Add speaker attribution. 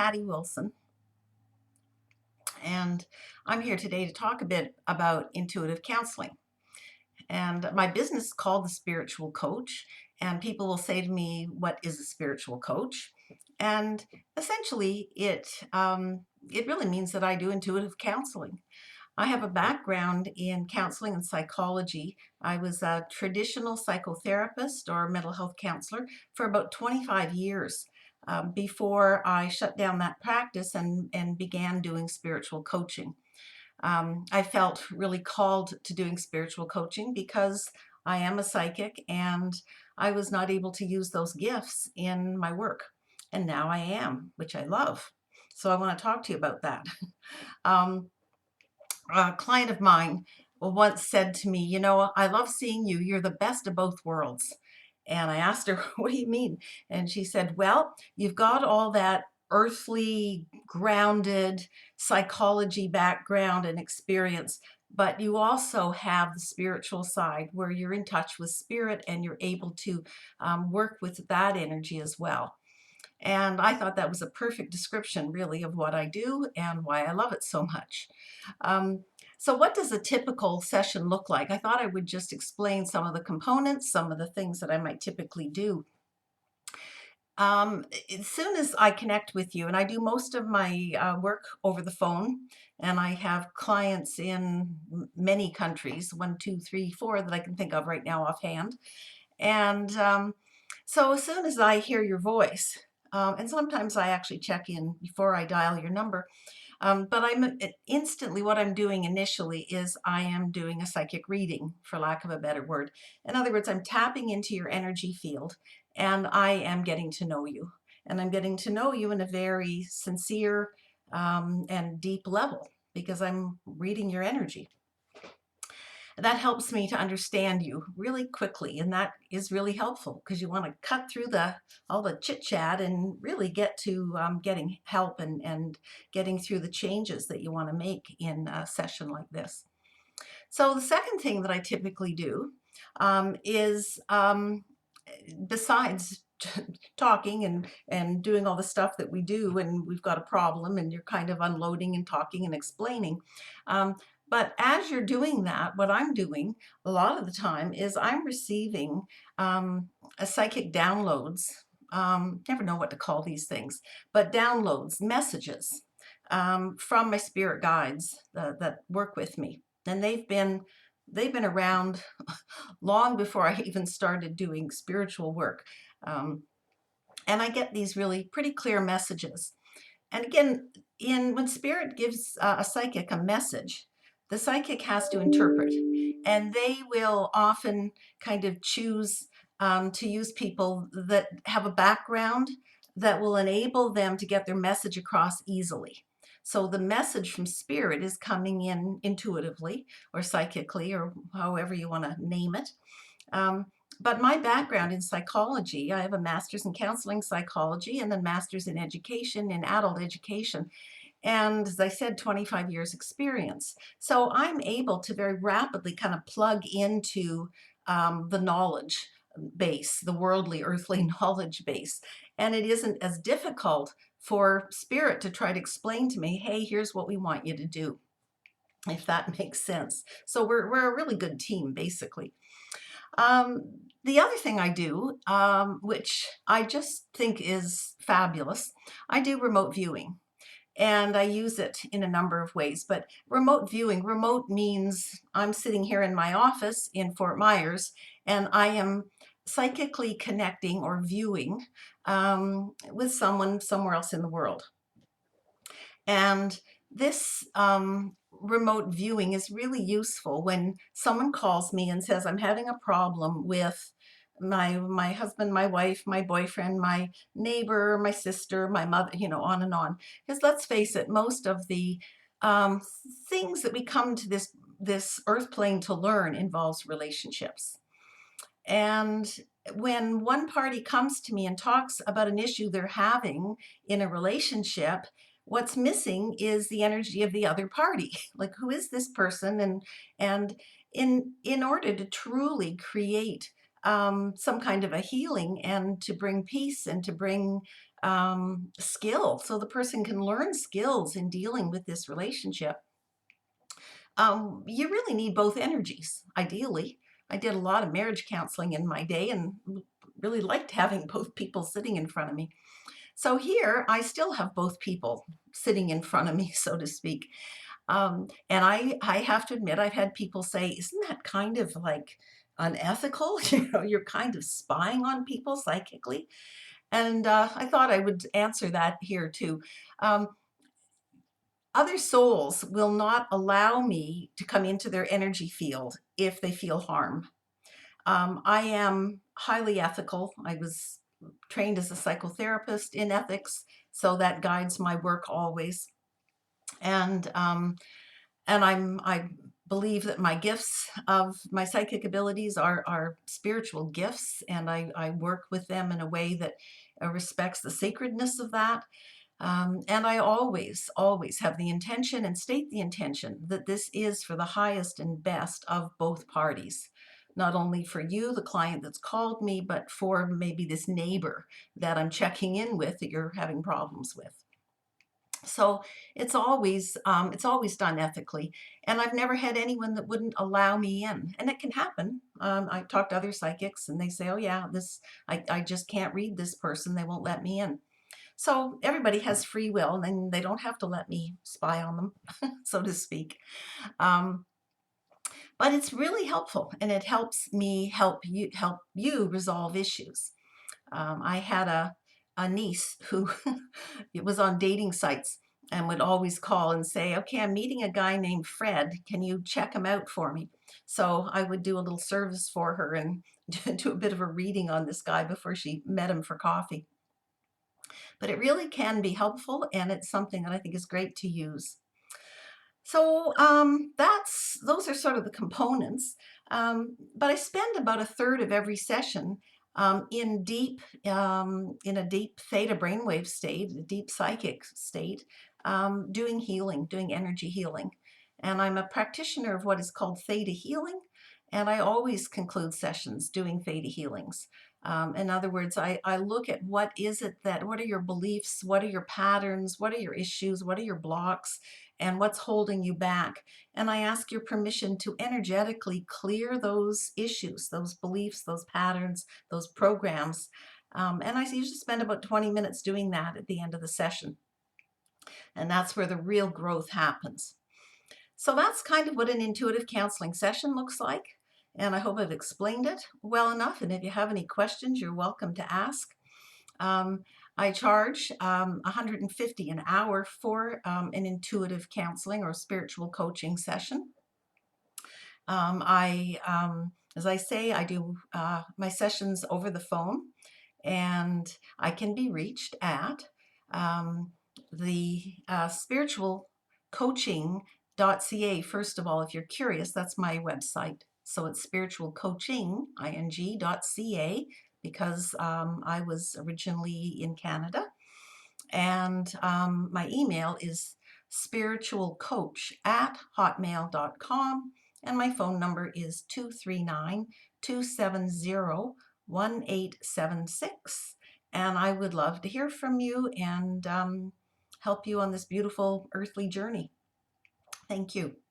Speaker 1: Patty Wilson, and I'm here today to talk a bit about intuitive counseling. And my business is called The Spiritual Coach, and people will say to me, "What is a spiritual coach?" And essentially, it really means that I do intuitive counseling. I have a background in counseling and psychology. I was a traditional psychotherapist or mental health counselor for about 25 years before I shut down that practice and began doing spiritual coaching. I felt really called to doing spiritual coaching because I am a psychic and I was not able to use those gifts in my work. And now I am, which I love. So I want to talk to you about that. Um, a client of mine once said to me, I love seeing you. You're the best of both worlds. And I asked her, what do you mean? And she said, well, you've got all that earthly, grounded psychology background and experience, but you also have the spiritual side where you're in touch with spirit and you're able to work with that energy as well. And I thought that was a perfect description, really, of what I do and why I love it so much. Um, so, what does a typical session look like? I thought I would just explain some of the components, some of the things that I might typically do. As soon as I connect with you, and I do most of my work over the phone, and I have clients in many countries, one, two, three, four that I can think of right now offhand. And so as soon as I hear your voice, and sometimes I actually check in before I dial your number, but I'm instantly what I'm doing initially is I am doing a psychic reading, for lack of a better word. In other words, I'm tapping into your energy field and I am getting to know you. And I'm getting to know you in a very sincere and deep level because I'm reading your energy. That helps me to understand you really quickly, and that is really helpful because you want to cut through the all the chit chat and really get to getting help and getting through the changes that you want to make in a session like this. So the second thing that I typically do is besides talking and doing all the stuff that we do and we've got a problem and you're kind of unloading and talking and explaining, um, but as you're doing that, what I'm doing a lot of the time is I'm receiving a psychic downloads. Never know what to call these things, but downloads, messages from my spirit guides that work with me, and they've been around long before I even started doing spiritual work. Um, and I get these really pretty clear messages. And again, in when spirit gives a psychic a message, the psychic has to interpret, and they will often kind of choose to use people that have a background that will enable them to get their message across easily. So the message from spirit is coming in intuitively or psychically or however you want to name it. Um, but my background in psychology, I have a master's in counseling psychology and then master's in education, in adult education. And as I said, 25 years experience. So I'm able to very rapidly kind of plug into the knowledge base, the worldly, earthly knowledge base. And it isn't as difficult for spirit to try to explain to me, hey, here's what we want you to do, if that makes sense. So we're a really good team, basically. The other thing I do, which I just think is fabulous, I do remote viewing. And I use it in a number of ways. But remote viewing, remote means I'm sitting here in my office in Fort Myers and I am psychically connecting or viewing with someone somewhere else in the world. And this remote viewing is really useful when someone calls me and says, I'm having a problem with my husband, my wife, my boyfriend, my neighbor, my sister, my mother, on and on. Because let's face it, most of the um, things that we come to this earth plane to learn involves relationships. And when one party comes to me and talks about an issue they're having in a relationship, what's missing is the energy of the other party. Like, who is this person? And in order to truly create some kind of a healing and to bring peace and to bring skill so the person can learn skills in dealing with this relationship. You really need both energies, ideally. I did a lot of marriage counseling in my day and really liked having both people sitting in front of me. So here I still have both people sitting in front of me, so to speak. And I have to admit, I've had people say, isn't that kind of like unethical? You're kind of spying on people psychically. And I thought I would answer that here too. Um, Other souls will not allow me to come into their energy field if they feel harm. I am highly ethical. I was trained as a psychotherapist in ethics, so that guides my work always. And I believe that my gifts of my psychic abilities are spiritual gifts, and I work with them in a way that respects the sacredness of that. And I always have the intention and state the intention that this is for the highest and best of both parties. Not only for you, the client that's called me, but for maybe this neighbor that I'm checking in with that you're having problems with. So it's always done ethically, and I've never had anyone that wouldn't allow me in, and it can happen. I've talked to other psychics, and they say, "Oh yeah, this I just can't read this person; they won't let me in." So everybody has free will, and they don't have to let me spy on them, so to speak. Um, but it's really helpful, and it helps me help you resolve issues. I had a niece who it was on dating sites and would always call and say, "Okay, I'm meeting a guy named Fred. Can you check him out for me?" So I would do a little service for her and do a bit of a reading on this guy before she met him for coffee. But it really can be helpful, and it's something that I think is great to use. So that's those are sort of the components. But I spend about a third of every session in a deep theta brainwave state, a deep psychic state, doing healing, doing energy healing. And I'm a practitioner of what is called theta healing, and I always conclude sessions doing theta healings. In other words, I look at what are your beliefs, what are your patterns, what are your issues, what are your blocks, and what's holding you back. And I ask your permission to energetically clear those issues, those beliefs, those patterns, those programs. And I usually spend about 20 minutes doing that at the end of the session. And that's where the real growth happens. So that's kind of what an intuitive counseling session looks like. And I hope I've explained it well enough. And if you have any questions, you're welcome to ask. Um, I charge 150 an hour for an intuitive counseling or spiritual coaching session. As I say, I do my sessions over the phone, and I can be reached at um, the spiritual coaching.ca. First of all, if you're curious, that's my website. So it's spiritualcoaching.ca because I was originally in Canada. And my email is spiritualcoach@hotmail.com. And my phone number is 239-270-1876. And I would love to hear from you and help you on this beautiful earthly journey. Thank you.